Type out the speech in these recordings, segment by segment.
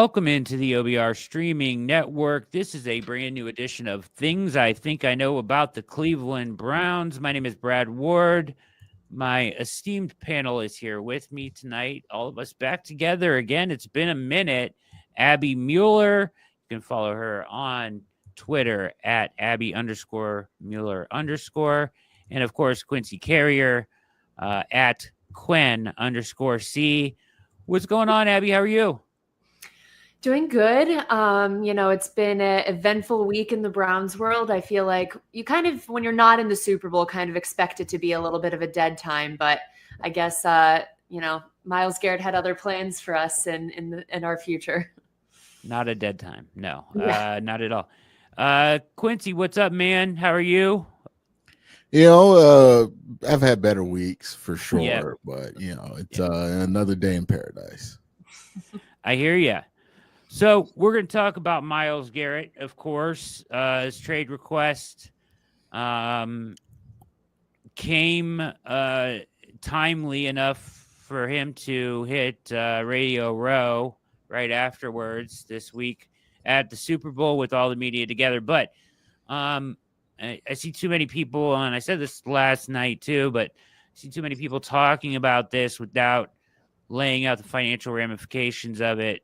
Welcome into the OBR streaming network. This is a brand new edition of Things I Think I Know About the Cleveland Browns. My name is Brad Ward. My esteemed panel is here with me tonight. All of us back together again. It's been a minute. Abby Mueller. You can follow her on Twitter at Abby_Mueller_. And of course, Quincy Carrier at Quen_C. What's going on, Abby? How are you? Doing good. It's been an eventful week in the Browns world. I feel like you kind of, when you're not in the Super Bowl, kind of expect it to be a little bit of a dead time. But I guess, Myles Garrett had other plans for us in our future. Not a dead time. No, Yeah. not at all. Quincy, what's up, man? How are you? I've had better weeks for sure, Yeah. but it's another day in paradise. I hear you. So we're going to talk about Myles Garrett, of course. His trade request came timely enough for him to hit Radio Row right afterwards this week at the Super Bowl with all the media together. But I see too many people, and I said this last night too, but I see too many people talking about this without laying out the financial ramifications of it,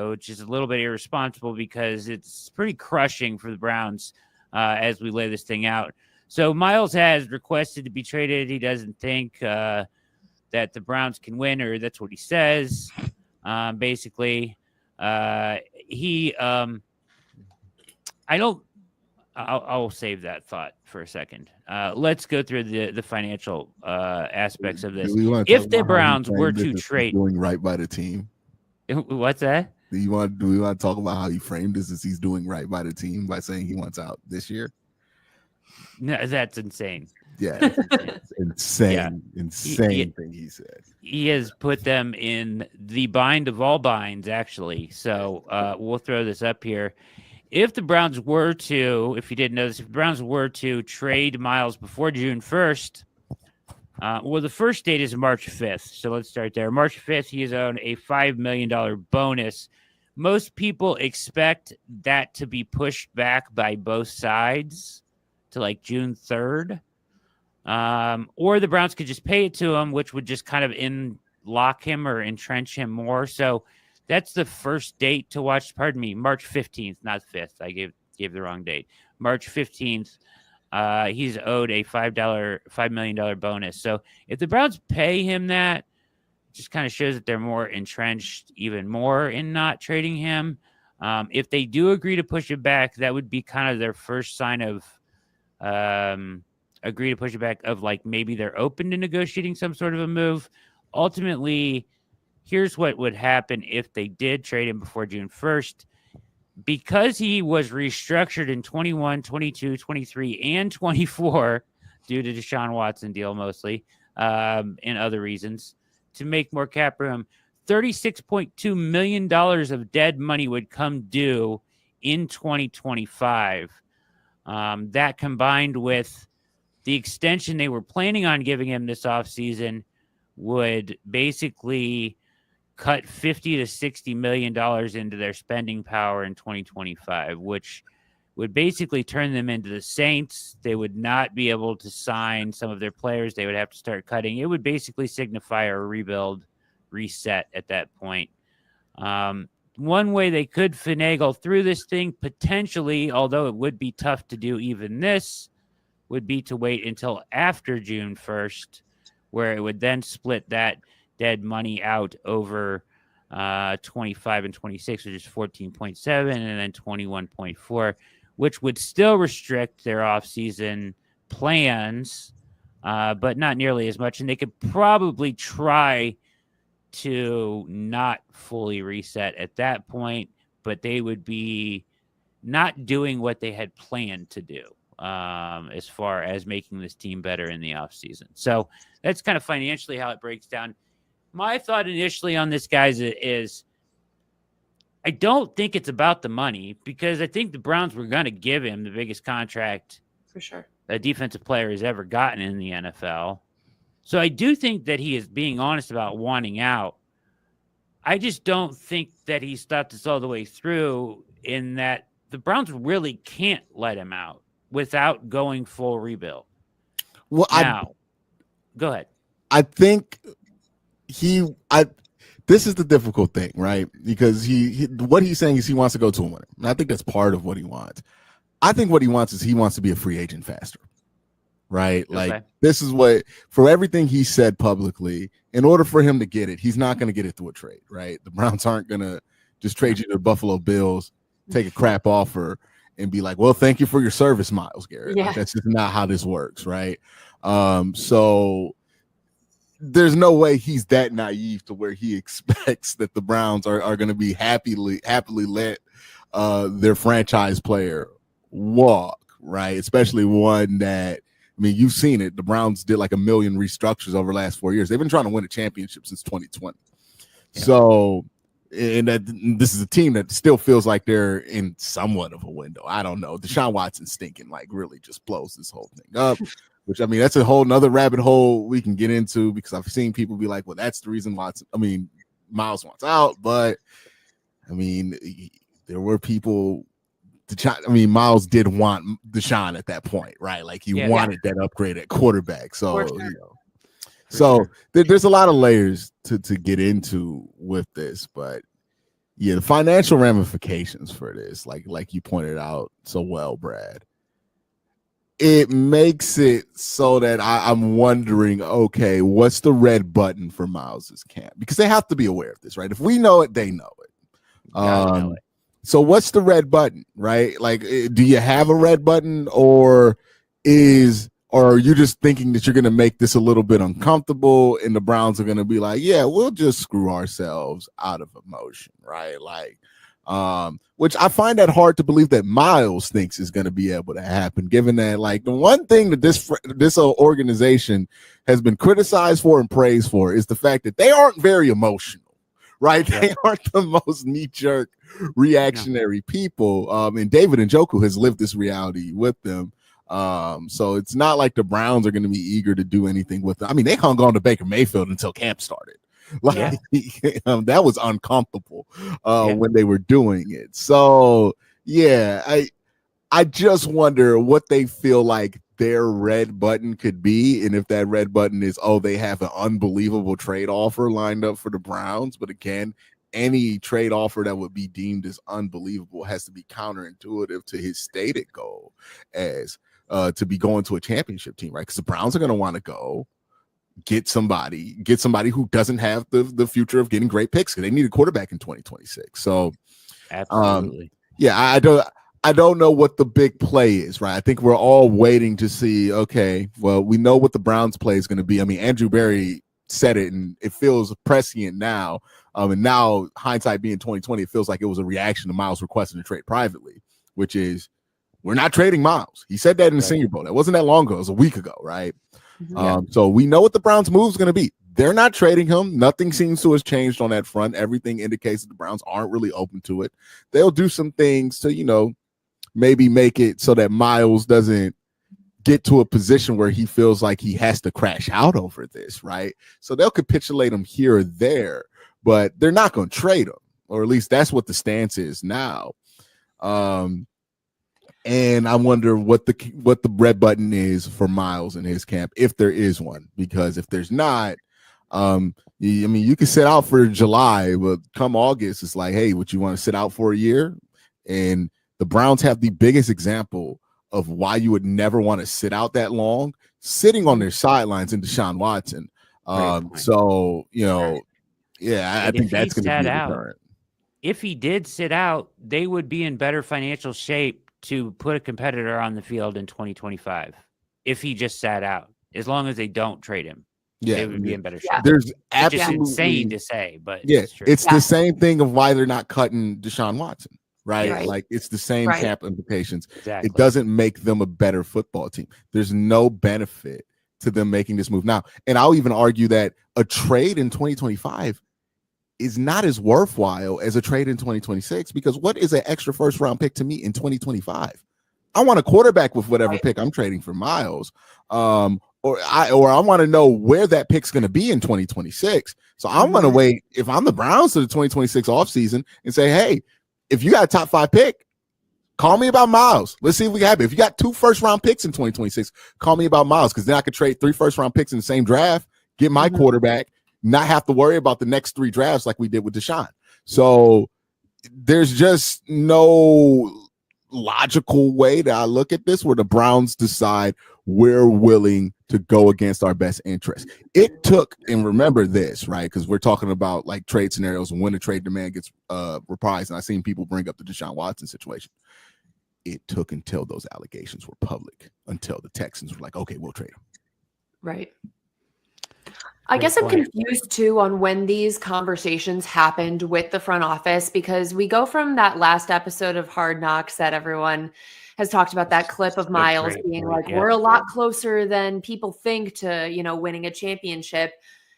which is a little bit irresponsible because it's pretty crushing for the Browns as we lay this thing out. So Myles has requested to be traded. He doesn't think that the Browns can win, or that's what he says. Basically, I'll save that thought for a second. Let's go through the financial aspects of this. If the Browns were to trade, doing right by the team. What's that? Do we want to talk about how he framed this as he's doing right by the team by saying he wants out this year? No, that's insane. Yeah, it's insane, insane thing he said. He has put them in the bind of all binds, actually. So we'll throw this up here. If the Browns were to, if you didn't know this, if the Browns were to trade Myles before June 1st, the first date is March 5th. So let's start there. March 5th, he is owed a $5 million bonus. Most people expect that to be pushed back by both sides to like June 3rd. Or the Browns could just pay it to him, which would just kind of lock him or entrench him more. So that's the first date to watch. Pardon me, March 15th, not 5th. I gave the wrong date. March 15th, he's owed a $5 million bonus. So if the Browns pay him that, it just kind of shows that they're more entrenched even more in not trading him. If they do agree to push it back, that would be kind of their first sign of agree to push it back of like maybe they're open to negotiating some sort of a move. Ultimately, here's what would happen if they did trade him before June 1st. Because he was restructured in 21, 22, 23, and 24 due to Deshaun Watson deal mostly and other reasons to make more cap room, $36.2 million of dead money would come due in 2025. That combined with the extension they were planning on giving him this offseason would basically cut $50 to $60 million into their spending power in 2025, which would basically turn them into the Saints. They would not be able to sign some of their players. They would have to start cutting. It would basically signify a reset at that point. One way they could finagle through this thing, potentially, although it would be tough to do even this, would be to wait until after June 1st, where it would then split that dead money out over 25 and 26, which is 14.7, and then 21.4, which would still restrict their offseason plans, but not nearly as much. And they could probably try to not fully reset at that point, but they would be not doing what they had planned to do as far as making this team better in the offseason. So that's kind of financially how it breaks down. My thought initially on this, guys, is I don't think it's about the money because I think the Browns were going to give him the biggest contract For sure. a defensive player has ever gotten in the NFL. So I do think that he is being honest about wanting out. I just don't think that he's thought this all the way through, in that the Browns really can't let him out without going full rebuild. Well, Go ahead. I think this is the difficult thing, right? Because he what he's saying is he wants to go to a winner. And I think that's part of what he wants. I think what he wants is he wants to be a free agent faster, right? Okay. Like, this is what, for everything he said publicly, in order for him to get it, he's not going to get it through a trade, right? The Browns aren't going to just trade you to the Buffalo Bills, take a crap offer, and be like, well, thank you for your service, Myles Garrett. Yeah. Like, that's just not how this works, right? So there's no way he's that naive to where he expects that the Browns are going to be happily let their franchise player walk, right? Especially one that, I mean, you've seen it. The Browns did like 1 million restructures over the last 4 years. They've been trying to win a championship since 2020. Yeah. So, and this is a team that still feels like they're in somewhat of a window. I don't know. Deshaun Watson stinking like really just blows this whole thing up. Which, I mean, that's a whole nother rabbit hole we can get into, because I've seen people be like, well, that's the reason Myles wants out. But, I mean, there were people, Myles did want Deshaun at that point, right? Like, he wanted that upgrade at quarterback. So, there's a lot of layers to get into with this. But, yeah, the financial ramifications for this, like you pointed out so well, Brad, it makes it so that I'm wondering, okay, what's the red button for Myles's camp? Because they have to be aware of this, right? If we know it, they know it. So what's the red button, right? Like, do you have a red button, or are you just thinking that you're going to make this a little bit uncomfortable, and the Browns are going to be like, yeah, we'll just screw ourselves out of emotion, right? Like, which I find that hard to believe that Myles thinks is going to be able to happen, given that, like, the one thing that this organization has been criticized for and praised for is the fact that they aren't very emotional, right? Yeah. They aren't the most knee-jerk reactionary people. And David Njoku has lived this reality with them. So it's not like the Browns are going to be eager to do anything with them. I mean, they hung on to Baker Mayfield until camp started. Like, that was uncomfortable when they were doing it. So yeah, I just wonder what they feel like their red button could be, and if that red button is, oh, they have an unbelievable trade offer lined up for the Browns. But again, any trade offer that would be deemed as unbelievable has to be counterintuitive to his stated goal as to be going to a championship team, right? Because the Browns are going to want to go get somebody who doesn't have the future of getting great picks, because they need a quarterback in 2026. So absolutely. I don't know what the big play is, right? I think we're all waiting to see, okay, well, we know what the Browns play is going to be. I mean, Andrew Berry said it, and it feels prescient now. And now, hindsight being 2020, it feels like it was a reaction to Myles requesting to trade privately, which is, we're not trading Myles. He said that in the Senior Bowl. That wasn't that long ago. It was a week ago, right? So we know what the Browns' move is going to be. They're not trading him. Nothing seems to have changed on that front. Everything indicates that the Browns aren't really open to it. They'll do some things to, maybe make it so that Myles doesn't get to a position where he feels like he has to crash out over this, right? So they'll capitulate him here or there, but they're not going to trade him, or at least that's what the stance is now. And I wonder what the red button is for Myles in his camp, if there is one, because if there's not, you can sit out for July, but come August, it's like, hey, would you want to sit out for a year? And the Browns have the biggest example of why you would never want to sit out that long, sitting on their sidelines in Deshaun Watson. So, I think that's going to be a deterrent. If he did sit out, they would be in better financial shape to put a competitor on the field in 2025 if he just sat out. As long as they don't trade him, they would be in better shape. There's absolutely, just insane to say, but it's the same thing of why they're not cutting Deshaun Watson, right? Like, it's the same cap implications. Exactly. It doesn't make them a better football team. There's no benefit to them making this move now. And I'll even argue that a trade in 2025 is not as worthwhile as a trade in 2026, because what is an extra first round pick to me in 2025? I want a quarterback with whatever pick I'm trading for Myles, or I want to know where that pick's going to be in 2026. So I'm going to wait, if I'm the Browns, to the 2026 offseason and say, hey, if you got a top 5 pick, call me about Myles. Let's see if we can have it. If you got 2 first-round picks in 2026, call me about Myles, because then I could trade 3 first-round picks in the same draft, get my quarterback, not have to worry about the next 3 drafts like we did with Deshaun. So there's just no logical way that I look at this where the Browns decide we're willing to go against our best interest. It took, and remember this, right? Because we're talking about like trade scenarios and when the trade demand gets reprised. And I've seen people bring up the Deshaun Watson situation. It took until those allegations were public, until the Texans were like, okay, we'll trade him. Right. I guess I'm confused too on when these conversations happened with the front office, because we go from that last episode of Hard Knocks that everyone has talked about, that clip of Myles being like, we're a lot closer than people think to, winning a championship.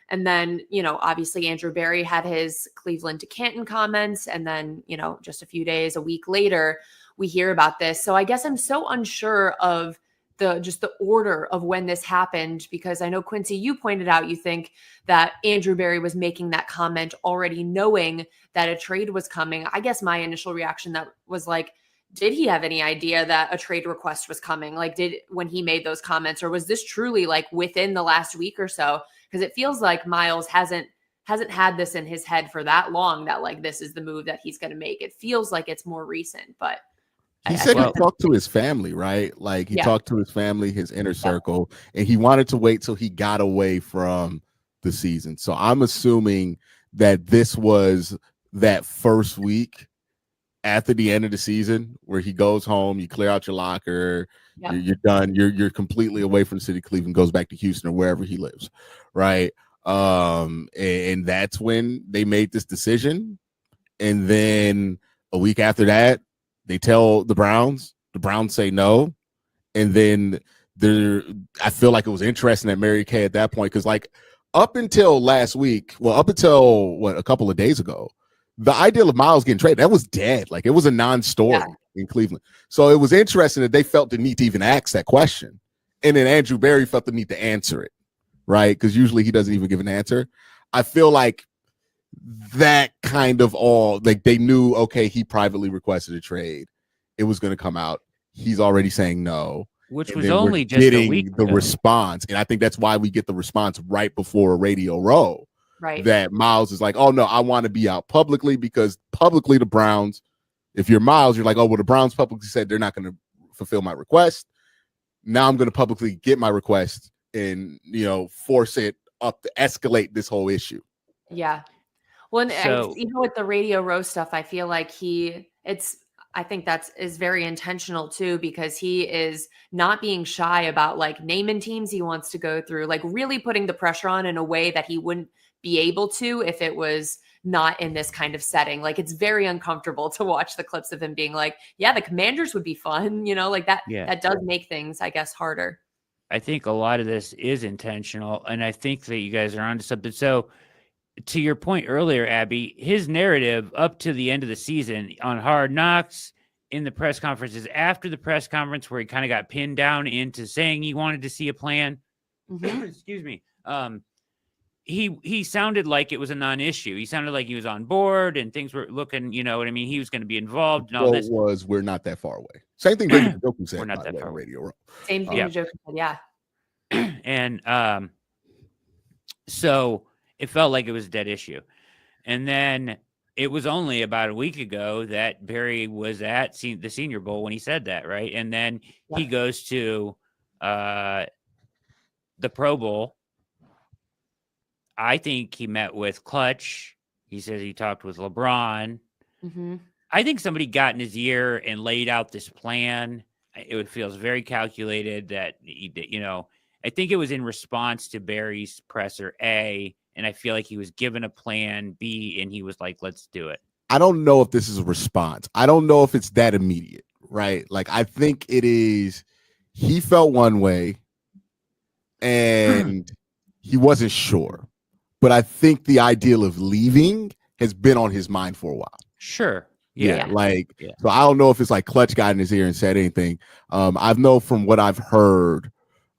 And then, obviously Andrew Berry had his Cleveland to Canton comments. And then, just a week later, we hear about this. So I guess I'm so unsure of the order of when this happened, because I know, Quincy, you pointed out, you think that Andrew Berry was making that comment already knowing that a trade was coming. I guess my initial reaction that was like, did he have any idea that a trade request was coming? Like, when he made those comments, or was this truly like within the last week or so? Because it feels like Myles hasn't had this in his head for that long, that like, this is the move that he's going to make. It feels like it's more recent, but he said he talked to his family, right? Like he talked to his family, his inner circle, and he wanted to wait till he got away from the season. So I'm assuming that this was that first week after the end of the season where he goes home, you clear out your locker, you're done, you're completely away from the city of Cleveland, goes back to Houston or wherever he lives, right? And that's when they made this decision. And then a week after that, they tell the Browns say no. And then I feel like it was interesting that Mary Kay at that point, because like up until last week, up until a couple of days ago, the idea of Myles getting traded, that was dead. Like it was a non-story in Cleveland. So it was interesting that they felt the need to even ask that question. And then Andrew Berry felt the need to answer it, right? Because usually he doesn't even give an answer. I feel like that kind of all, like they knew, okay, he privately requested a trade. It was going to come out. He's already saying no. Which was only just a week ago. Response. And I think that's why we get the response right before Radio Row. Right. That Myles is like, oh no, I want to be out publicly, because publicly the Browns, if you're Myles, you're like, oh, well, the Browns publicly said they're not going to fulfill my request. Now I'm going to publicly get my request and, force it up to escalate this whole issue. Yeah. Well, and even with the Radio Row stuff, I feel like I think that is very intentional too, because he is not being shy about like naming teams he wants to go through, like really putting the pressure on in a way that he wouldn't be able to if it was not in this kind of setting. Like it's very uncomfortable to watch the clips of him being like, yeah, the Commanders would be fun, like that. Yeah. That does make things, I guess, harder. I think a lot of this is intentional, and I think that you guys are onto something. So to your point earlier, Abby, his narrative up to the end of the season on Hard Knocks, in the press conferences, after the press conference where he kind of got pinned down into saying he wanted to see a plan, excuse me, he sounded like it was a non-issue. He sounded like he was on board and things were looking, he was going to be involved and all this. We're not that far away. Same thing David Njoku said. We're not that far away. Radio Row. Same thing Njoku said, yeah. And so it felt like it was a dead issue. And then it was only about a week ago that Berry was at the Senior Bowl when he said that, right? And then he goes to the Pro Bowl. I think he met with Clutch. He says he talked with LeBron. Mm-hmm. I think somebody got in his ear and laid out this plan. It feels very calculated that, I think it was in response to Berry's presser A, and I feel like he was given a plan B, and he was like, let's do it. I don't know if this is a response. I don't know if it's that immediate, right? Like, I think it is, he felt one way, and he wasn't sure. But I think the ideal of leaving has been on his mind for a while. Sure. Yeah. So I don't know if it's like Clutch got in his ear and said anything. I know from what I've heard,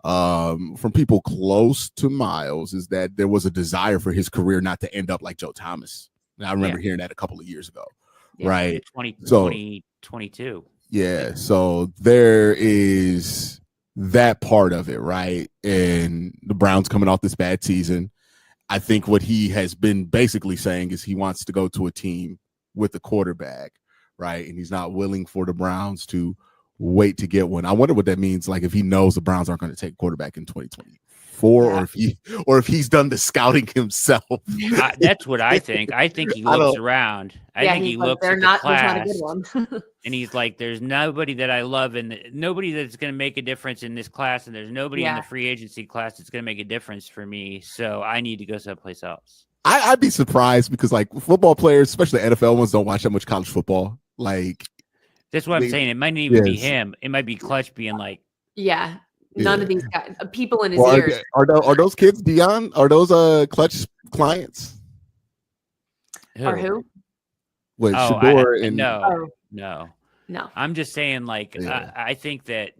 from people close to Myles is that there was a desire for his career not to end up like Joe Thomas. And I remember hearing that a couple of years ago, right? 2022. Yeah, so there is that part of it, right? And the Browns coming off this bad season. I think what he has been basically saying is he wants to go to a team with a quarterback, right? And he's not willing for the Browns to wait to get one. I wonder what that means, like if he knows the Browns aren't going to take quarterback in 2024, or if he's done the scouting himself. That's what I think. I think he looks around. I think he looks at the class, there's not a good one. and he's like, "There's nobody that I love, and nobody that's going to make a difference in this class, and there's nobody in the free agency class that's going to make a difference for me. So I need to go someplace else." I'd be surprised because like football players, especially NFL ones, don't watch that much college football. Like that's what I'm saying. It might not even be him. It might be Clutch being like, none of these guys, people in his well, ears. Are those kids, Dion? Are those Clutch clients? Or who? Wait, Shador and no. I'm just saying, like, I think that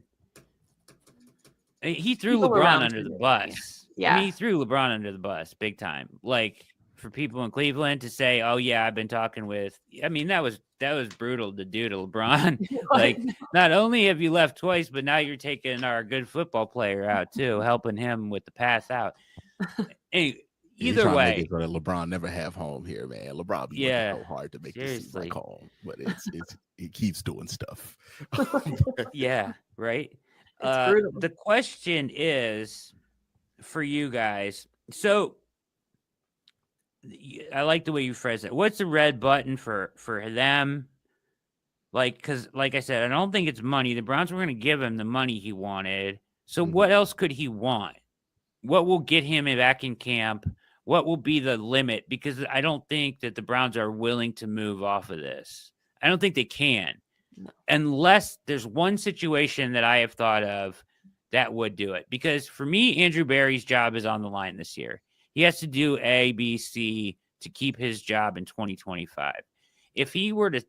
he threw LeBron under the bus. Yeah, I mean, he threw LeBron under the bus big time. Like for people in Cleveland to say, "Oh yeah, I've been talking with." I mean, that was brutal to do to LeBron. Like, not only have you left twice, but now you're taking our good football player out too, helping him with the pass out. Anyway, either way, LeBron never have home here, man. LeBron be working so hard to make this like home, but he keeps doing stuff. Yeah, right. The question is for you guys. So I like the way you phrase it. What's the red button for them? Like, because like I said, I don't think it's money. The Browns were going to give him the money he wanted. So what else could he want? What will get him back in camp? What will be the limit? Because I don't think that the Browns are willing to move off of this. I don't think they can. No. Unless there's one situation that I have thought of that would do it. Because for me, Andrew Berry's job is on the line this year. He has to do A, B, C to keep his job in 2025. If he were to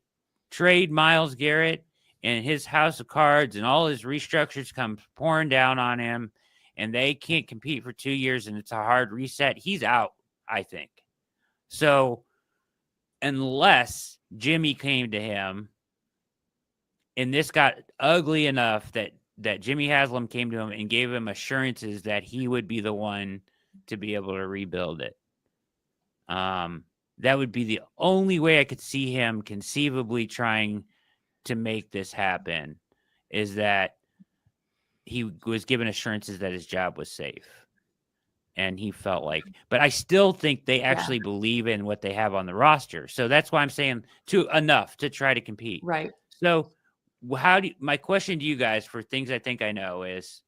trade Myles Garrett and his house of cards and all his restructures come pouring down on him and they can't compete for 2 years and it's a hard reset, he's out, I think. So unless Jimmy came to him and this got ugly enough that Jimmy Haslam came to him and gave him assurances that he would be the one to be able to rebuild it. That would be the only way I could see him conceivably trying to make this happen, is that he was given assurances that his job was safe. And he felt like, but I still think they actually believe in what they have on the roster. So that's why I'm saying enough to try to compete. Right. So my question to you guys for things I think I know is,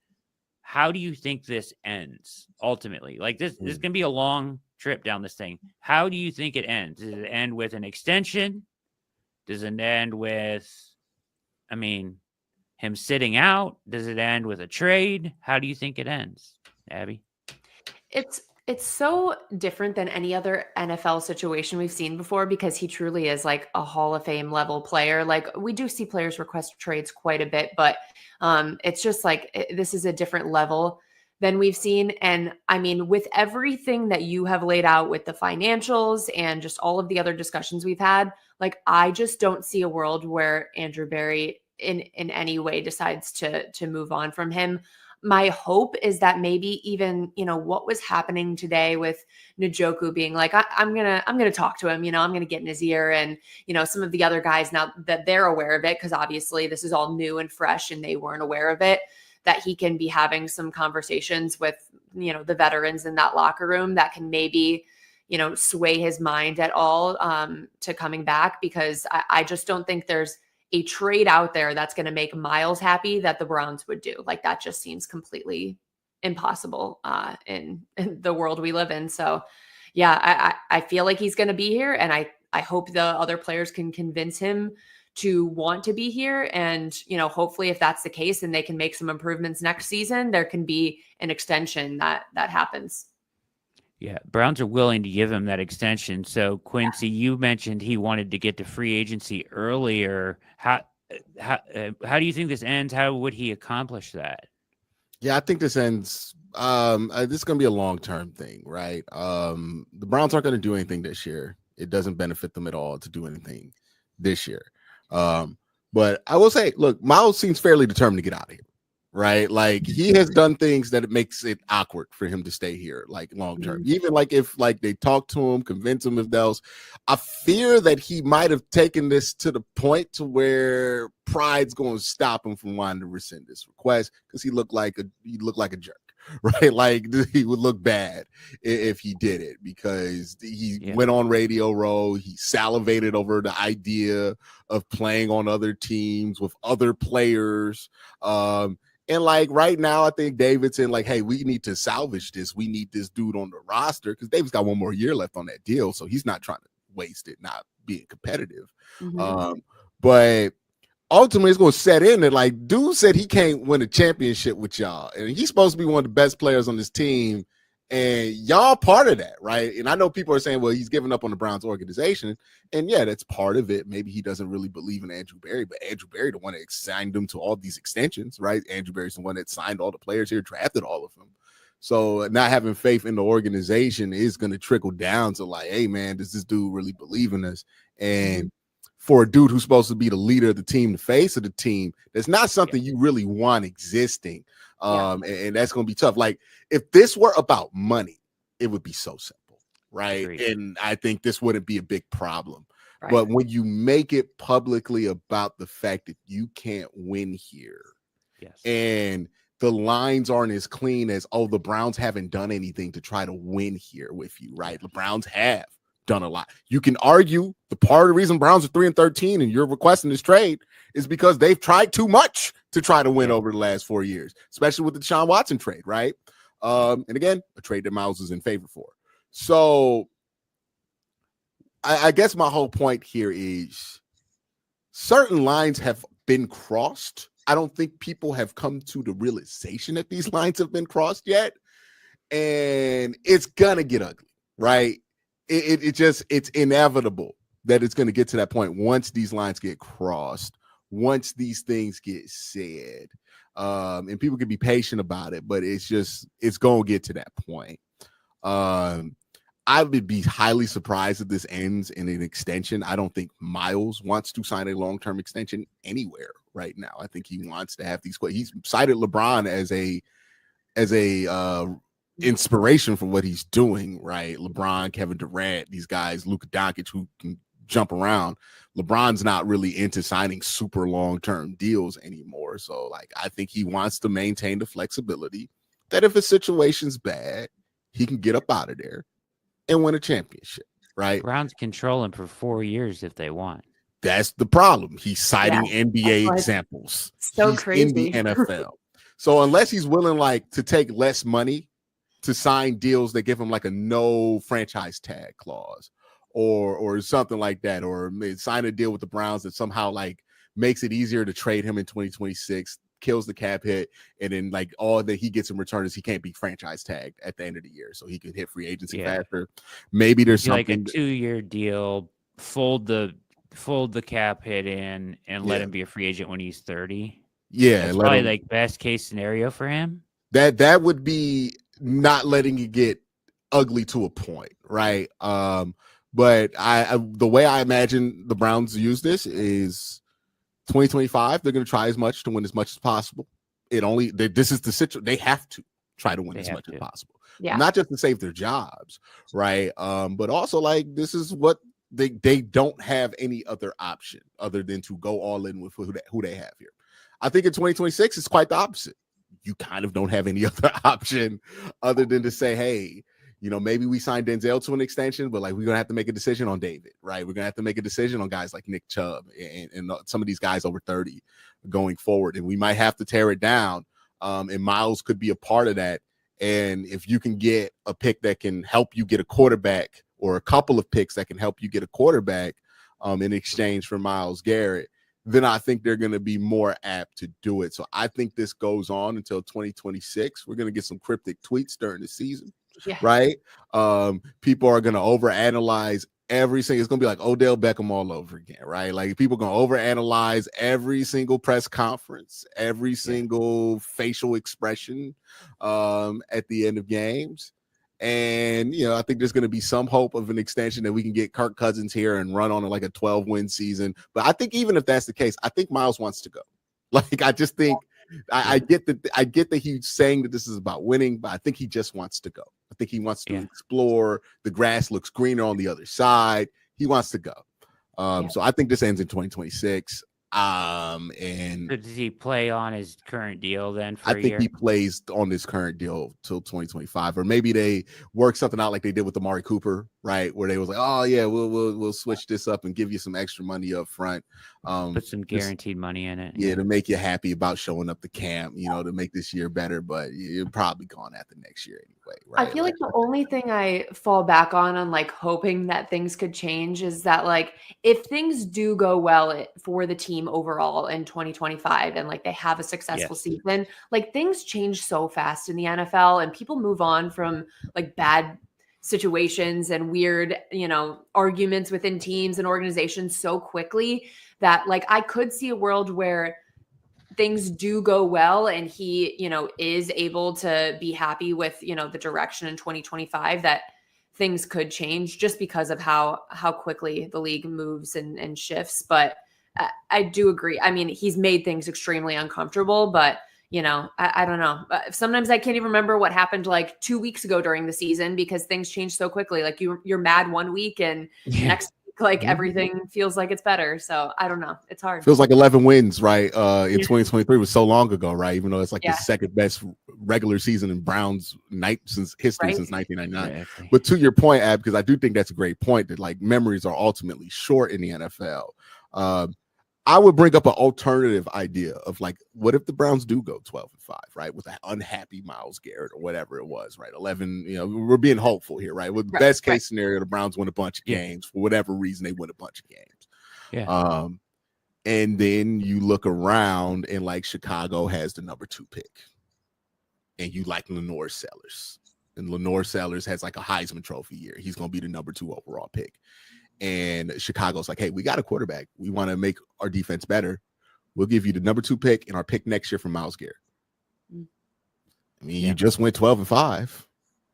how do you think this ends ultimately? Like this is going to be a long trip down this thing. How do you think it ends? Does it end with an extension? Does it end with, him sitting out? Does it end with a trade? How do you think it ends, Abby? It's so different than any other NFL situation we've seen before because he truly is like a Hall of Fame level player. Like we do see players request trades quite a bit, but it's just like this is a different level than we've seen. And with everything that you have laid out with the financials and just all of the other discussions we've had, like I just don't see a world where Andrew Berry in any way decides to move on from him. My hope is that maybe even, what was happening today with Njoku being like, I'm going to talk to him, I'm going to get in his ear, and, some of the other guys now that they're aware of it, because obviously this is all new and fresh and they weren't aware of it, that he can be having some conversations with, the veterans in that locker room that can maybe, sway his mind at all to coming back, because I just don't think there's a trade out there that's going to make Myles happy that the Browns would do. Like that just seems completely impossible in the world we live in. So yeah, I feel like he's going to be here, and I hope the other players can convince him to want to be here. And, hopefully if that's the case and they can make some improvements next season, there can be an extension that happens. Yeah, Browns are willing to give him that extension. So, Quincy, you mentioned he wanted to get to free agency earlier. How do you think this ends? How would he accomplish that? Yeah, I think this ends. This is going to be a long-term thing, right? The Browns aren't going to do anything this year. It doesn't benefit them at all to do anything this year. But I will say, look, Myles seems fairly determined to get out of here, right? Like he has done things that it makes it awkward for him to stay here, like long term. Even like if like they talk to him, convince him of else. I fear that he might have taken this to the point to where pride's going to stop him from wanting to rescind this request because he looked like a jerk. Right, like he would look bad if he did it because he went on Radio Row. He salivated over the idea of playing on other teams with other players. And like right now, I think Davidson like, hey, we need to salvage this. We need this dude on the roster because David's got one more year left on that deal, so he's not trying to waste it, not being competitive. But ultimately it's going to set in that like dude said he can't win a championship with y'all and he's supposed to be one of the best players on this team and y'all part of that, right? And I know people are saying, well, he's giving up on the Browns organization, and yeah, that's part of it. Maybe he doesn't really believe in Andrew Berry, but Andrew Berry the one that signed him to all these extensions, right? Andrew Berry's the one that signed all the players here, drafted all of them. So not having faith in the organization is going to trickle down to like, hey man, does this dude really believe in us? And for a dude who's supposed to be the leader of the team, the face of the team, that's not something you really want existing. And that's going to be tough. Like if this were about money, it would be so simple, right? Agreed. And I think this wouldn't be a big problem. Right. But when you make it publicly about the fact that you can't win here, and the lines aren't as clean as, oh, the Browns haven't done anything to try to win here with you, right? The Browns have done a lot. You can argue the part of the reason Browns are 3-13 and you're requesting this trade is because they've tried too much to try to win over the last 4 years, especially with the Deshaun Watson trade, right? And again, a trade that Myles is in favor for. So I guess my whole point here is certain lines have been crossed. I don't think people have come to the realization that these lines have been crossed yet. And it's going to get ugly, right? It's inevitable that it's going to get to that point once these lines get crossed, once these things get said, and people can be patient about it, but it's going to get to that point. I would be highly surprised if this ends in an extension. I don't think Myles wants to sign a long-term extension anywhere right now. I think he wants to have these. He's cited LeBron as a inspiration for what he's doing, right? LeBron, Kevin Durant, these guys, Luka Doncic, who can jump around. LeBron's not really into signing super long-term deals anymore. So like, I think he wants to maintain the flexibility that if a situation's bad, he can get up out of there and win a championship, right? Browns control him for 4 years if they want. That's the problem. He's citing NBA examples. So crazy. In the NFL. So unless he's willing like to take less money to sign deals that give him like a no franchise tag clause or something like that, or sign a deal with the Browns that somehow like makes it easier to trade him in 2026, kills the cap hit, and then like all that he gets in return is he can't be franchise tagged at the end of the year, so he can hit free agency faster. Maybe there's something like a 2-year deal, fold the cap hit in and let him be a free agent when he's 30. Yeah, that's probably like best case scenario for him. That would be not letting it get ugly to a point, right? But I the way I imagine the Browns use this is 2025. They're going to try as much to win as much as possible. This is the situation. They have to try to win as much as possible. Yeah, not just to save their jobs, right? But also like this is what they don't have any other option other than to go all in with who they have here. I think in 2026 it's quite the opposite. You kind of don't have any other option other than to say, hey, maybe we sign Denzel to an extension, but like we're gonna have to make a decision on David, right? We're gonna have to make a decision on guys like Nick Chubb and some of these guys over 30 going forward, and we might have to tear it down. And Myles could be a part of that. And if you can get a pick that can help you get a quarterback, or a couple of picks that can help you get a quarterback in exchange for Myles Garrett, then I think they're going to be more apt to do it. So I think this goes on until 2026. We're going to get some cryptic tweets during the season, right? People are going to overanalyze It's gonna be like Odell Beckham all over again, right? Like people gonna overanalyze every single press conference, every single facial expression at the end of games. And I think there's gonna be some hope of an extension that we can get Kirk Cousins here and run on like a 12-win season. But I think even if that's the case, I think Myles wants to go. Like I just think I get that he's saying that this is about winning, but I think he just wants to go. I think he wants to explore. The grass looks greener on the other side. He wants to go. So I think this ends in 2026. And so does he play on his current deal then for I a think year? he plays on this current deal till 2025, or maybe they work something out like they did with Amari Cooper, right? Where they was like, oh yeah, we'll switch this up and give you some extra money up front. Put some guaranteed money in it. Yeah, to make you happy about showing up to camp, to make this year better, but you're probably gone after next year anyway, right? I feel like the only thing I fall back on like hoping that things could change is that like if things do go well for the team overall in 2025 and like they have a successful season, like things change so fast in the NFL and people move on from like bad situations and weird, arguments within teams and organizations so quickly that like I could see a world where things do go well and he, is able to be happy with, the direction in 2025, that things could change just because of how quickly the league moves and shifts. But I do agree. I mean, he's made things extremely uncomfortable, but I don't know. Sometimes I can't even remember what happened like 2 weeks ago during the season because things change so quickly. Like you're mad one week and next like everything feels like it's better. So I don't know. It's hard. Feels like 11 wins, right? In 2023 was so long ago, right? Even though it's like the second best regular season in Browns history since 1999. Exactly. But to your point, Ab, because I do think that's a great point that like memories are ultimately short in the NFL. I would bring up an alternative idea of like, what if the Browns do go 12-5, right? With that unhappy Myles Garrett or whatever it was, right? 11, we're being hopeful here, right? With best case scenario, the Browns win a bunch of games. For whatever reason, they win a bunch of games. Yeah. And then you look around and like Chicago has the number 2 pick. And you like Lenore Sellers. And Lenore Sellers has like a Heisman Trophy year. He's going to be the number 2 overall pick. And Chicago's like, hey, we got a quarterback. We want to make our defense better. We'll give you the number 2 pick and our pick next year from Myles Garrett. I mean, you just went 12-5.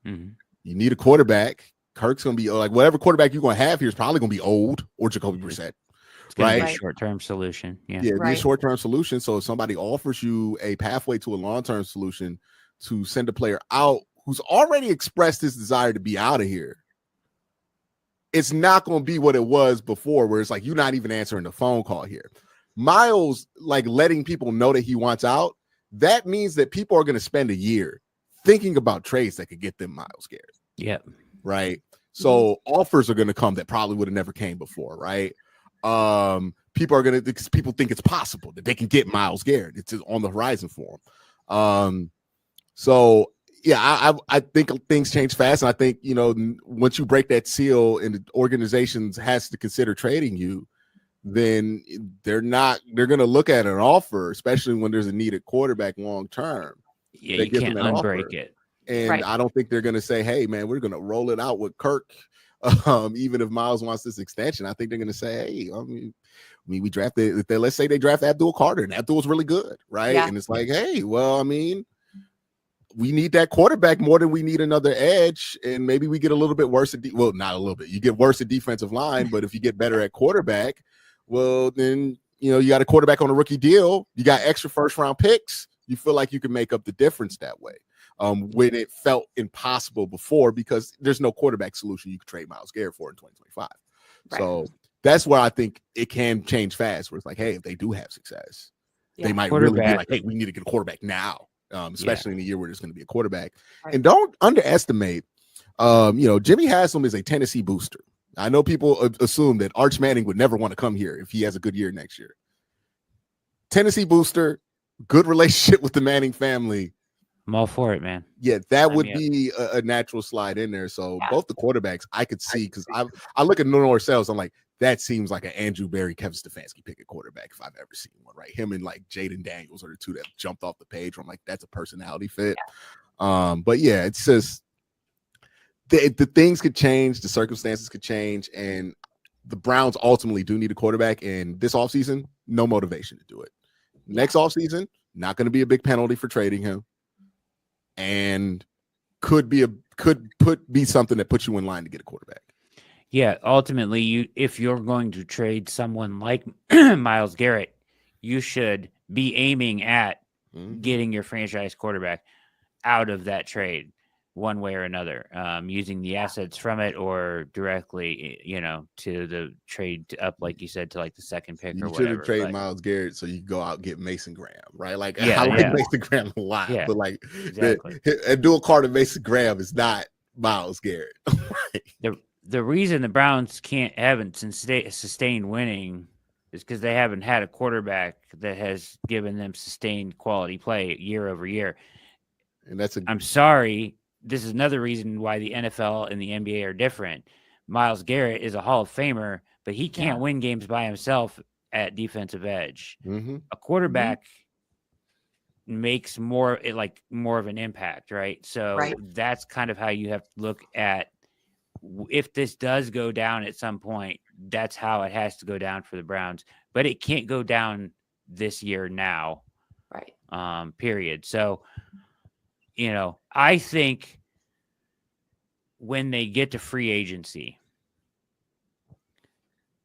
Mm-hmm. You need a quarterback. Kirk's going to be like, whatever quarterback you're going to have here is probably going to be old or Jacoby Brissett. It's going to be a short-term solution. Yeah, be a short-term solution. So if somebody offers you a pathway to a long-term solution to send a player out who's already expressed his desire to be out of here, it's not going to be what it was before, where it's like you're not even answering the phone call here. Myles, like letting people know that he wants out, that means that people are going to spend a year thinking about trades that could get them Myles Garrett. Yep. Right. So offers are going to come that probably would have never came before. Right. People think it's possible that they can get Myles Garrett. It's on the horizon for them. So yeah, I think things change fast. And I think, once you break that seal and the organizations has to consider trading you, then they're going to look at an offer, especially when there's a needed quarterback long term. Yeah, you can't unbreak it. And I don't think they're going to say, hey, man, we're going to roll it out with Kirk. Even if Myles wants this extension, I think they're going to say, hey, we drafted, let's say they draft Abdul Carter and Abdul's really good. Right. Yeah. And it's like, hey, well, we need that quarterback more than we need another edge, and maybe we get a little bit worse at not a little bit. You get worse at defensive line, but if you get better at quarterback, well, then you got a quarterback on a rookie deal. You got extra first-round picks. You feel like you can make up the difference that way. When it felt impossible before because there's no quarterback solution you could trade Myles Garrett for in 2025. Right. So that's where I think it can change fast. Where it's like, hey, if they do have success, they might really be like, hey, we need to get a quarterback now. Especially in a year where there's going to be a quarterback. Right. And don't underestimate, Jimmy Haslam is a Tennessee booster. I know people assume that Arch Manning would never want to come here if he has a good year next year. Tennessee booster, good relationship with the Manning family. I'm all for it, man. Yeah, that would be a natural slide in there. So both the quarterbacks I could see, because I look at Lenore Sellers, I'm like, that seems like an Andrew Berry, Kevin Stefanski pick at quarterback if I've ever seen one, right? Him and like Jaden Daniels are the two that jumped off the page where I'm like, that's a personality fit. Yeah. But yeah, it's just the things could change, the circumstances could change, and the Browns ultimately do need a quarterback. And this offseason, no motivation to do it. Next offseason, not going to be a big penalty for trading him, and could be something that puts you in line to get a quarterback. Yeah, ultimately, if you're going to trade someone like Myles Garrett, you should be aiming at getting your franchise quarterback out of that trade one way or another, using the assets from it or directly, to the trade up, like you said, to like the second pick or You should whatever. have traded Myles Garrett so you go out and get Mason Graham, right? Like, Yeah, I like Mason Graham a lot, but like, exactly. A dual card of Mason Graham is not Myles Garrett. The reason the Browns haven't sustained winning is because they haven't had a quarterback that has given them sustained quality play year over year. And I'm sorry. This is another reason why the NFL and the NBA are different. Myles Garrett is a Hall of Famer, but he can't win games by himself at defensive edge. A quarterback makes more of an impact, right? So that's kind of how you have to look at, if this does go down at some point, that's how it has to go down for the Browns. But it can't go down this year now. Right. Period. So, I think when they get to free agency,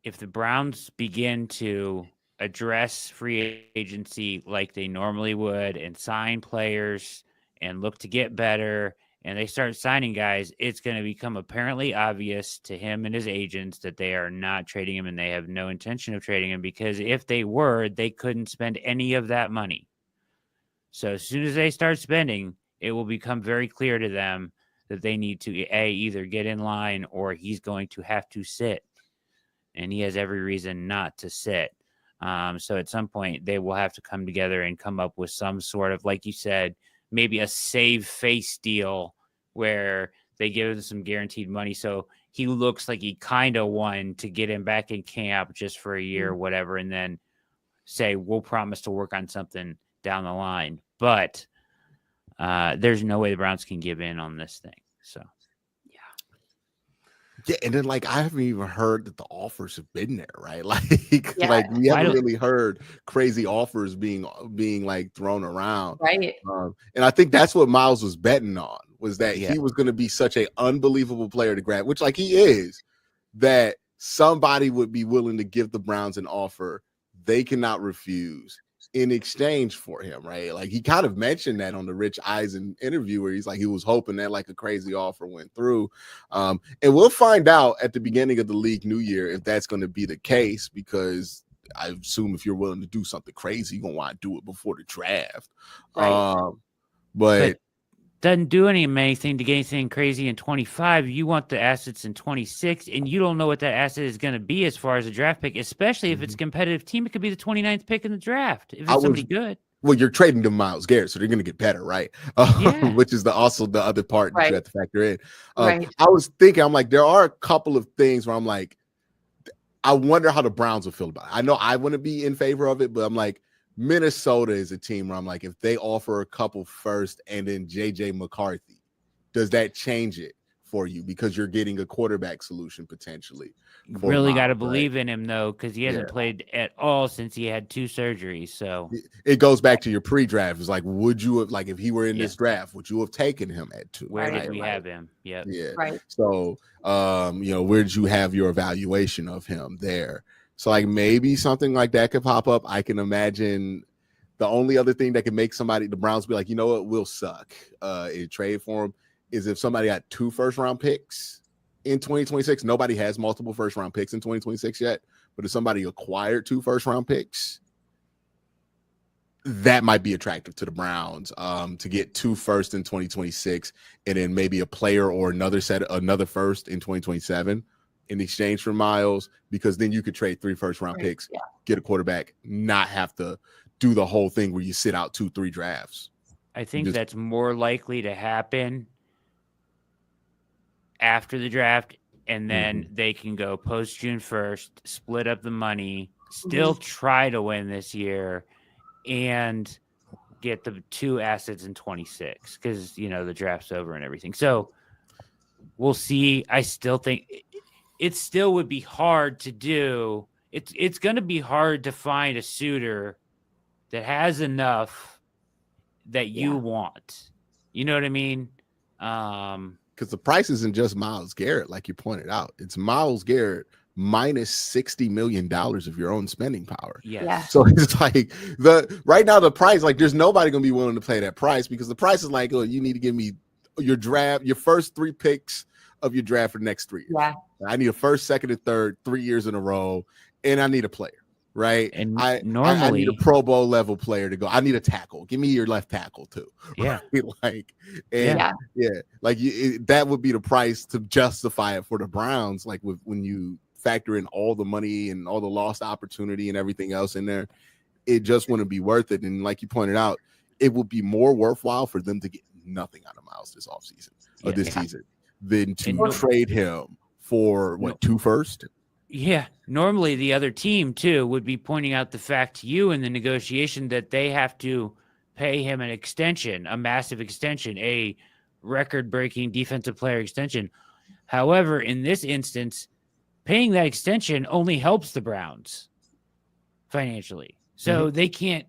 if the Browns begin to address free agency like they normally would and sign players and look to get better, and they start signing guys, it's going to become apparently obvious to him and his agents that they are not trading him, and they have no intention of trading him, because if they were, they couldn't spend any of that money. So as soon as they start spending, it will become very clear to them that they need to either get in line or he's going to have to sit, and he has every reason not to sit. So at some point they will have to come together and come up with some sort of, like you said, maybe a save face deal where they give him some guaranteed money so he looks like he kind of won, to get him back in camp just for a year or whatever, and then say, we'll promise to work on something down the line. But there's no way the Browns can give in on this thing. So yeah, and then like I haven't even heard that the offers have been there, right? Like we haven't really heard crazy offers being like thrown around, right? And I think that's what Myles was betting on, was that he was going to be such an unbelievable player to grab, which like he is, that somebody would be willing to give the Browns an offer they cannot refuse in exchange for him, right? Like he kind of mentioned that on the Rich Eisen interview, where he's like, he was hoping that like a crazy offer went through. And we'll find out at the beginning of the league new year if that's going to be the case, because I assume if you're willing to do something crazy, you're going to want to do it before the draft. Right. But doesn't do anything to get anything crazy in 25. You want the assets in 26, and you don't know what that asset is going to be as far as a draft pick, especially if it's a competitive team. It could be the 29th pick in the draft if it's somebody good. Well, you're trading to Myles Garrett, so they're going to get better, right? Which is also the other part that you have to factor in. I was thinking, I'm like, there are a couple of things where I'm like, I wonder how the Browns will feel about it. I know I wouldn't be in favor of it, but I'm like, Minnesota is a team where I'm like, if they offer a couple first and then JJ McCarthy, does that change it for you? Because you're getting a quarterback solution potentially. Really got to believe in him, though, because he hasn't played at all since he had 2 surgeries. So it goes back to your pre-draft. It's like, would you have, like, if he were in this draft, would you have taken him at 2? Where did we have him? Yeah. Right. So, where did you have your evaluation of him there? So, like, maybe something like that could pop up. I can imagine the only other thing that could make the Browns be like, you know what, we'll suck in trade for him, is if somebody got 2 first-round picks in 2026. Nobody has multiple first-round picks in 2026 yet, but if somebody acquired 2 first-round picks, that might be attractive to the Browns, to get 2 first in 2026 and then maybe a player or another first in 2027 in exchange for Myles, because then you could trade 3 first-round picks, get a quarterback, not have to do the whole thing where you sit out 2-3 drafts. I think that's more likely to happen after the draft, and then they can go post June 1st, split up the money, still try to win this year, and get the 2 assets in 26, because the draft's over and everything. So we'll see. I still think it still would be hard to do. It's going to be hard to find a suitor that has enough that you want. You know what I mean? Because the price isn't just Myles Garrett, like you pointed out. It's Myles Garrett minus $60 million of your own spending power. Yes. Yeah. So it's like right now the price, like there's nobody gonna be willing to pay that price because the price is like, oh, you need to give me your draft, your first 3 picks of your draft for the next 3 years. Yeah. I need a first, second, and third 3 years in a row, and I need a player. Right. And I normally need a Pro Bowl level player to go. I need a tackle. Give me your left tackle too. Yeah. Like, and like that would be the price to justify it for the Browns. Like when you factor in all the money and all the lost opportunity and everything else in there, it just wouldn't be worth it. And like you pointed out, it would be more worthwhile for them to get nothing out of Myles this offseason or this season than to trade him for 2 first. Yeah. Normally the other team too would be pointing out the fact to you in the negotiation that they have to pay him an extension, a massive extension, a record-breaking defensive player extension. However, in this instance, paying that extension only helps the Browns financially. So they can't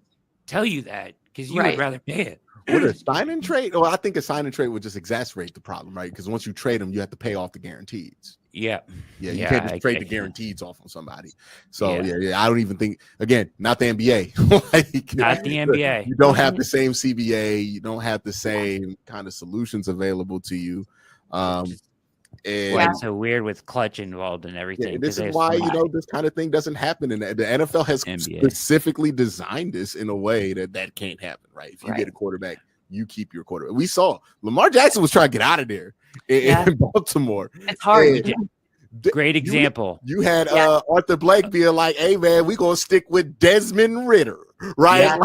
tell you that because you would rather pay it. Would a sign and trade? Well, I think a sign and trade would just exacerbate the problem, right? Because once you trade them, you have to pay off the guarantees. Yeah. You can't just trade the guarantees off on somebody. So I don't even think, again, not the NBA. Like, not the NBA. You don't have the same CBA. You don't have the same kind of solutions available to you. And it's so weird with clutch involved and everything. This is why this kind of thing doesn't happen. And the NFL has specifically designed this in a way that can't happen, right? If you get a quarterback, you keep your quarterback. We saw Lamar Jackson was trying to get out of there in Baltimore. It's hard. Great example. You had Arthur Blake being like, "Hey man, we're gonna stick with Desmond Ritter, right?"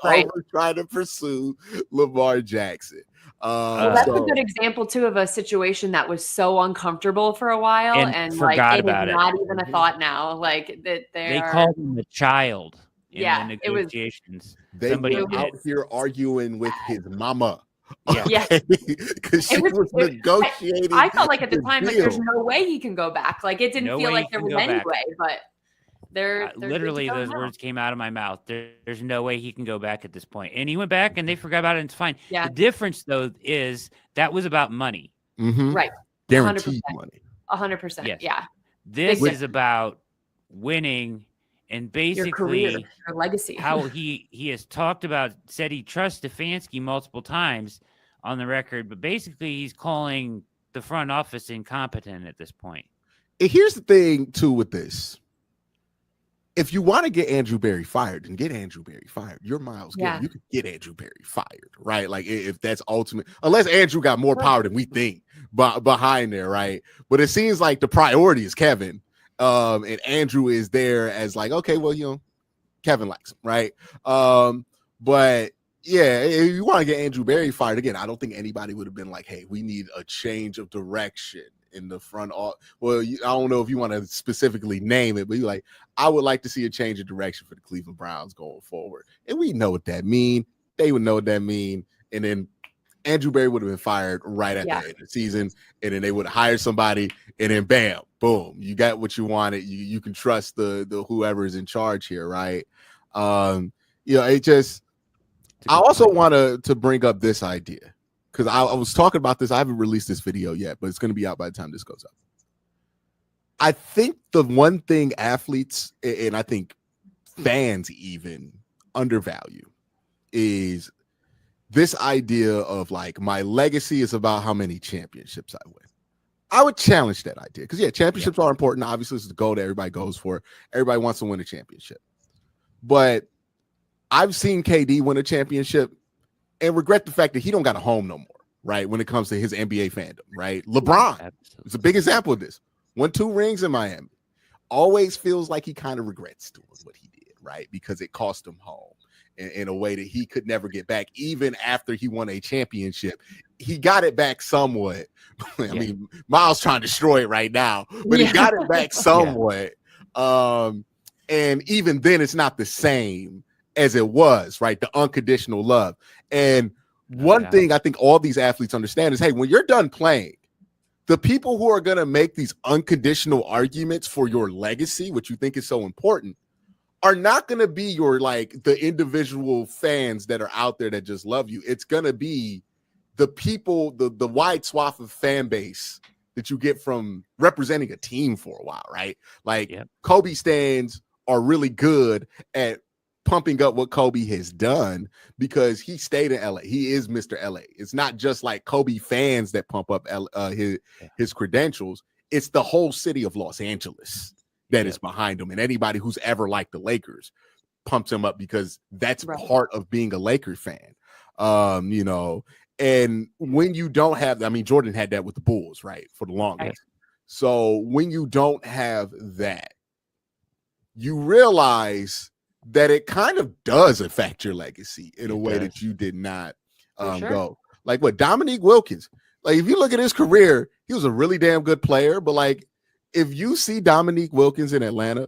Like, over trying to pursue Lamar Jackson. That's a good example too of a situation that was so uncomfortable for a while, and forgot like about it is not even a thought now. Like that they called him the child in the negotiations. They were out here arguing with his mama. Yeah, because she was negotiating. I felt like at the time, like there's no way he can go back. Like it didn't feel like there was any way, but there literally those words came out of my mouth. There's no way he can go back at this point. And he went back, and they forgot about it. And it's fine. Yeah. The difference though is that was about money, right? Guaranteed money. 100%. Yes. Yeah. This is about winning. And basically, your career, your legacy. How he has said he trusts Stefanski multiple times on the record, but basically he's calling the front office incompetent at this point. Here's the thing, too, with this. If you want to get Andrew Berry fired, then get Andrew Berry fired. You're Myles Garrett. You could get Andrew Berry fired, right? Like if that's ultimate, unless Andrew got more power than we think behind there, right? But it seems like the priority is Kevin. And Andrew is there as like, okay, well, Kevin likes him, right? But yeah, if you want to get Andrew Berry fired again, I don't think anybody would have been like, hey, we need a change of direction in the front. Well, I don't know if you want to specifically name it, but you're like, I would like to see a change of direction for the Cleveland Browns going forward. And we know what that means. They would know what that means. And then Andrew Berry would have been fired right at the end of the season, and then they would have hired somebody, and then bam, boom, you got what you wanted. You can trust the whoever is in charge here, right? It just. I also want to bring up this idea because I was talking about this. I haven't released this video yet, but it's going to be out by the time this goes up. I think the one thing athletes and I think fans even undervalue is this idea of like my legacy is about how many championships I win. I would challenge that idea because championships are important. Obviously, it's the goal that everybody goes for. Everybody wants to win a championship, but I've seen KD win a championship and regret the fact that he don't got a home no more, right? When it comes to his NBA fandom, right? LeBron is a big example of this. Won 2 rings in Miami. Always feels like he kind of regrets doing what he did, right? Because it cost him home in a way that he could never get back. Even after he won a championship, he got it back somewhat. I mean, Myles trying to destroy it right now, but he got it back somewhat. And even then, it's not the same as it was, right? The unconditional love. And one thing I think all these athletes understand is, hey, when you're done playing, the people who are going to make these unconditional arguments for your legacy, which you think is so important, are not going to be your, like, the individual fans that are out there that just love you. It's going to be the people, the wide swath of fan base that you get from representing a team for a while, right? Like, Kobe stands are really good at pumping up what Kobe has done because he stayed in LA. He is Mr. LA. It's not just like Kobe fans that pump up his credentials. It's the whole city of Los Angeles that is behind him. And anybody who's ever liked the Lakers pumps him up because that's part of being a Laker fan. You know, and when you don't have, I mean, Jordan had that with the Bulls, right? For the longest. So when you don't have that, you realize that it kind of does affect your legacy in a way that you did not go. Like what Dominique Wilkins, like if you look at his career, he was a really damn good player, but like if you see Dominique Wilkins in Atlanta,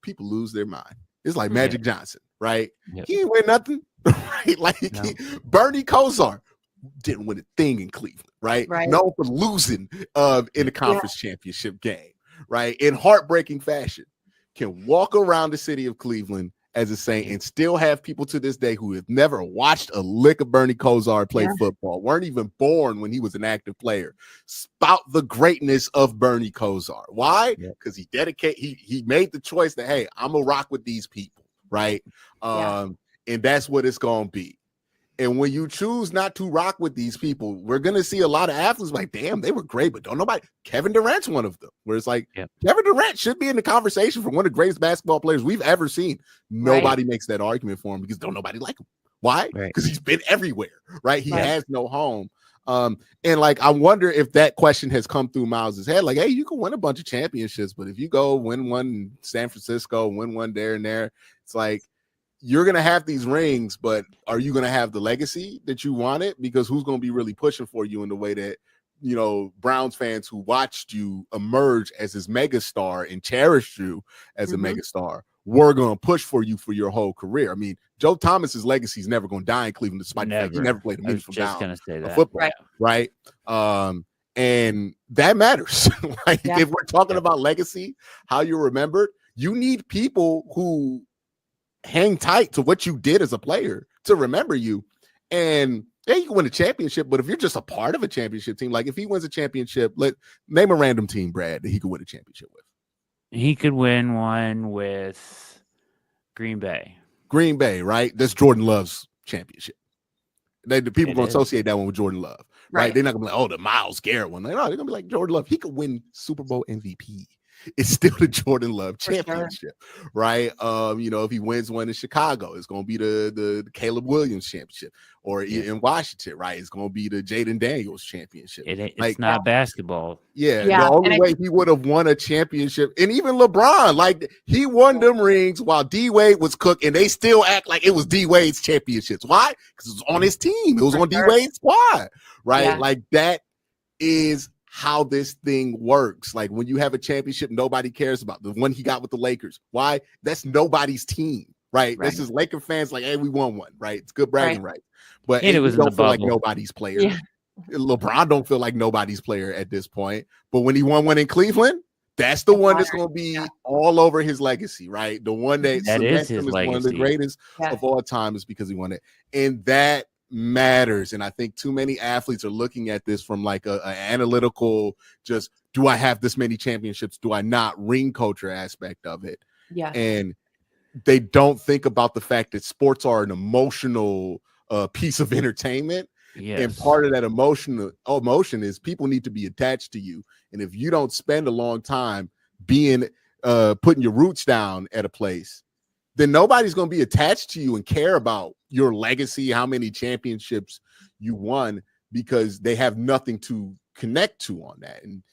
people lose their mind. It's like Magic Johnson, right? He didn't win nothing, right? Like Bernie Kosar didn't win a thing in Cleveland, right? Known for losing in the conference championship game, right? In heartbreaking fashion. Can walk around the city of Cleveland as a Saint and still have people to this day who have never watched a lick of Bernie Kosar play football, weren't even born when he was an active player, spout the greatness of Bernie Kosar. Why? Because he made the choice that, hey, I'm gonna rock with these people, right? And that's what it's gonna be. And when you choose not to rock with these people, we're going to see a lot of athletes like, damn, they were great, but don't nobody. Kevin Durant's one of them, where it's like, Kevin Durant should be in the conversation for one of the greatest basketball players we've ever seen. Nobody makes that argument for him because don't nobody like him. Why? Because he's been everywhere, right? He has no home. And like, I wonder if that question has come through Miles's head. Like, hey, you can win a bunch of championships, but if you go win one in San Francisco, win one there and there, it's like, you're going to have these rings, but are you going to have the legacy that you wanted? Because who's going to be really pushing for you in the way that, you know, Browns fans who watched you emerge as his megastar and cherished you as a megastar were going to push for you for your whole career. I mean, Joe Thomas's legacy is never going to die in Cleveland, despite the fact he never played a meaningful down of football, right? And that matters. Like if we're talking about legacy, how you're remembered, you need people who hang tight to what you did as a player to remember you. And yeah, you can win a championship, but if you're just a part of a championship team, like if he wins a championship, name a random team, Brad, that he could win a championship with. He could win one with Green Bay. Green Bay, right? That's Jordan Love's championship. The people going to associate that one with Jordan Love, right? They're not going to be like, oh, the Myles Garrett one. Like, no, they're going to be like Jordan Love. He could win Super Bowl MVP. It's still the Jordan Love championship, right? You know, if he wins one in Chicago, it's going to be the Caleb Williams championship, or in Washington, right? It's going to be the Jaden Daniels championship. It's not basketball. The only way he would have won a championship, and even LeBron, like he won them rings while D Wade was cooked, and they still act like it was D Wade's championships. Why? Because it was on his team. It was on D Wade's squad, right? Like that is how this thing works. Like when you have a championship nobody cares about, the one he got with the Lakers. Why? That's nobody's team, right? This is Laker fans like, hey, we won one, right? It's good bragging rights. But it was don't feel like nobody's player. LeBron don't feel like nobody's player at this point. But when he won one in Cleveland, that's the one that's going to be all over his legacy, right? The one that is his legacy. One of the greatest of all time is because he won it. And that matters. And I think too many athletes are looking at this from like a analytical, just do I have this many championships? Do I not? Ring culture aspect of it. And they don't think about the fact that sports are an emotional piece of entertainment. And part of that emotion is people need to be attached to you. And if you don't spend a long time being putting your roots down at a place, then nobody's going to be attached to you and care about your legacy, how many championships you won, because they have nothing to connect to on that. And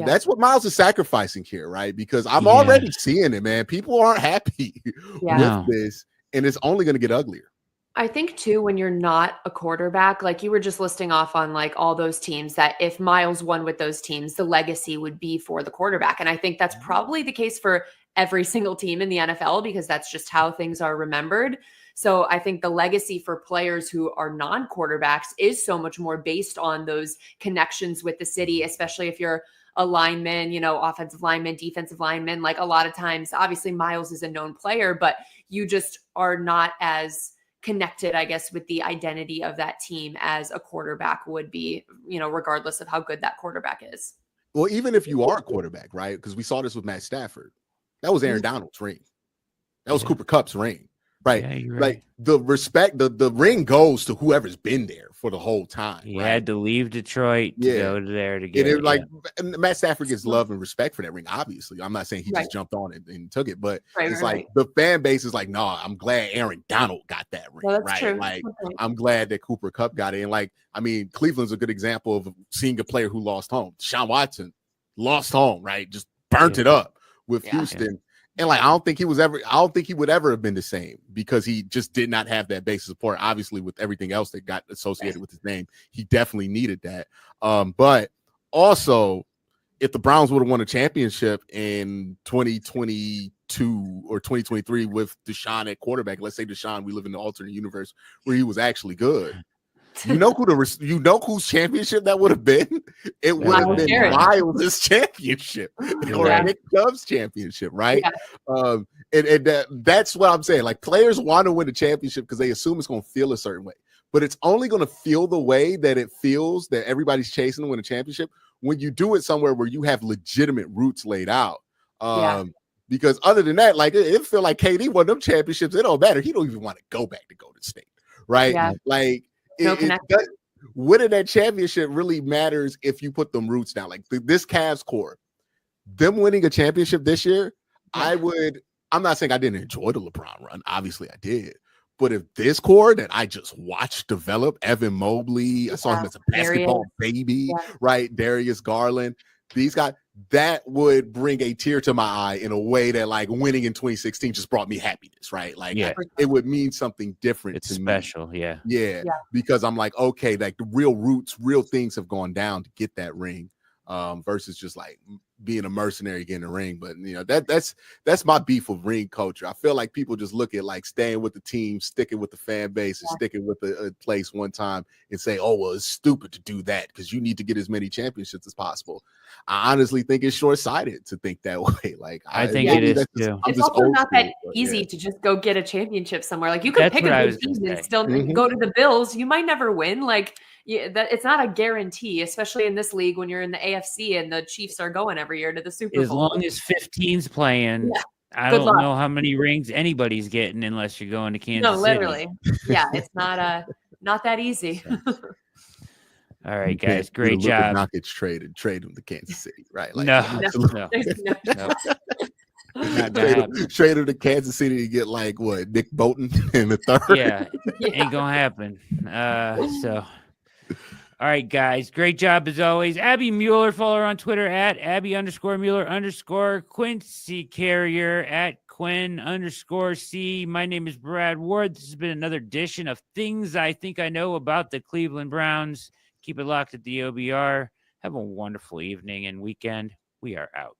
that's what Myles is sacrificing here, right? Because I'm already seeing it, man. People aren't happy with this, and it's only going to get uglier. I think too, when you're not a quarterback, like you were just listing off on like all those teams, that if Myles won with those teams, the legacy would be for the quarterback. And I think that's probably the case for every single team in the NFL, because that's just how things are remembered. So I think the legacy for players who are non-quarterbacks is so much more based on those connections with the city, especially if you're a lineman, offensive lineman, defensive lineman. Like a lot of times, obviously Myles is a known player, but you just are not as connected, I guess, with the identity of that team as a quarterback would be, regardless of how good that quarterback is. Well, even if you are a quarterback, right? Because we saw this with Matt Stafford. That was Aaron Donald's ring. That was Cooper Kupp's ring, right? Yeah, you're right. Like the respect, the ring goes to whoever's been there for the whole time. He right? had to leave Detroit to go to there to get it. Like Matt Stafford gets love and respect for that ring. Obviously, I'm not saying he just jumped on it and took it, but it's like the fan base is like, no, I'm glad Aaron Donald got that ring, right? True. Like I'm glad that Cooper Kupp got it. And like, I mean, Cleveland's a good example of seeing a player who lost home. Deshaun Watson lost home, right? Just burnt it up with Houston. And like, I don't think he would ever have been the same because he just did not have that base of support. Obviously, with everything else that got associated with his name, he definitely needed that. But also, if the Browns would have won a championship in 2022 or 2023 with Deshaun at quarterback, let's say Deshaun, we live in the alternate universe where he was actually good. You know whose championship that would have been? It would have been Myles' championship or Nick Chubb's championship, right? Yeah. That's what I'm saying. Like players want to win a championship because they assume it's going to feel a certain way, but it's only going to feel the way that it feels that everybody's chasing to win a championship when you do it somewhere where you have legitimate roots laid out. Because other than that, like it feel like KD won them championships. It don't matter. He don't even want to go back to Golden State, right? Yeah. Like. Winning that championship really matters if you put them roots down. Like this Cavs core, them winning a championship this year, I'm not saying I didn't enjoy the LeBron run. Obviously I did. But if this core that I just watched develop, Evan Mobley, I saw him as a basketball baby, right? Darius Garland, these guys, that would bring a tear to my eye in a way that like winning in 2016 just brought me happiness, right? Like it would mean something different. It's to special, me. Yeah. Because I'm like, okay, like the real roots, real things have gone down to get that ring, versus just like being a mercenary getting a ring. But that's my beef with ring culture. I feel like people just look at like staying with the team, sticking with the fan base, and sticking with a place one time and say, oh, well, it's stupid to do that because you need to get as many championships as possible. I honestly think it's short-sighted to think that way. Like I think it is too. It's also not that easy to just go get a championship somewhere. Like you could pick a good team and still go to the Bills. You might never win. Like it's not a guarantee, especially in this league when you're in the AFC and the Chiefs are going every year to the Super Bowl. As long as 15's playing, I don't know how many rings anybody's getting unless you're going to Kansas City. No, literally. Yeah, it's not that easy. All right, guys, great job. Not get trade him to Kansas City, right? Like, no. Trade him to Kansas City to get like what, Nick Bolton in the third? Yeah, ain't gonna happen. All right, guys, great job as always. Abby Mueller, follow her on Twitter at Abby_Mueller_, Quincy Carrier at Quinn_C. My name is Brad Ward. This has been another edition of Things I Think I Know About the Cleveland Browns. Keep it locked at the OBR. Have a wonderful evening and weekend. We are out.